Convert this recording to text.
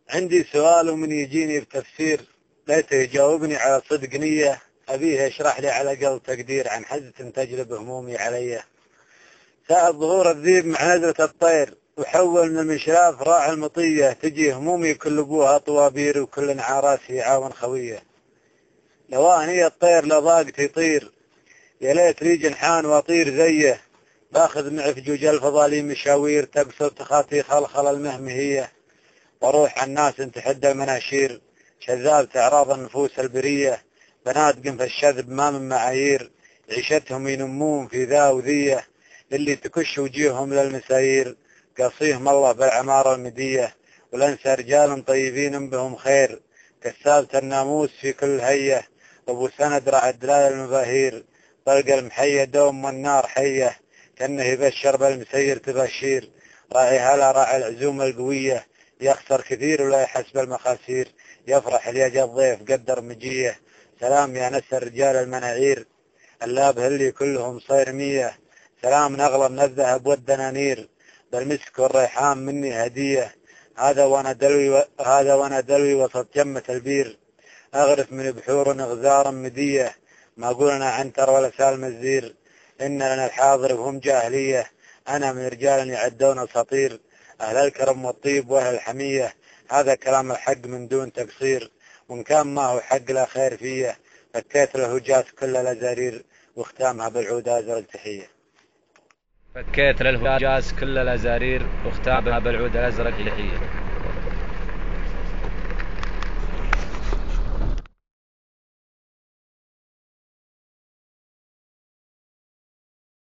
عندي سؤال ومن يجيني بتفسير ليته يجاوبني على صدق نية، أبيه يشرح لي على أقل تقدير عن حزة تجلب همومي علي. ساعة ظهور الذيب مع نزلة الطير، وحول من المشراف راعي المطية، تجي همومي كل أبوها طوابير وكل عراسي يعاون خويه. لو أني الطير لضاقت يطير، يا ليت لي جنحان واطير زيه، باخذ معي في جوج الفضالي مشاوير، تقصر تخاطي خلخل المهمهية، وروح الناس تحد المناشير، شذاب تعراض النفوس البرية، بنات قنف الشذب ما من معايير، عيشتهم ينمون في ذا وذيه، للي تكش وجيههم للمسايير، قصيهم الله بالعمارة المدية، ولنسى رجال طيبين بهم خير، كسابة الناموس في كل هية، أبو سند رعى دلال المباهير، طلق المحية دوم والنار حية، كأنه يبشر بالمسير تبشير، راعي هلا راعي العزوم القوية، يخسر كثير ولا يحسب المخاسير، يفرح اللي يجي الضيف قدر مجيه، سلام يا نس الرجال المناعير، اللاب اللي كلهم صير مية، سلام نغلى من الذهب والدنانير، بالمسك والريحان مني هدية، هذا وانا دلوي وسط جمة البير، اغرف من بحور غزارا مدية، ما قولنا عنتر ولا سالم الزير، إن لنا الحاضر وهم جاهلية، أنا من رجال يعدون أساطير، أهل الكرم والطيب وأهل الحمية، هذا كلام الحق من دون تقصير، وإن كان ما هو حق لا خير فيه، فكيت له جات كل الأزارير، واختامها بالعود أزرق تحية. فكيت للهجاز كل الأزارير، واختامها بالعود الأزرق تحية.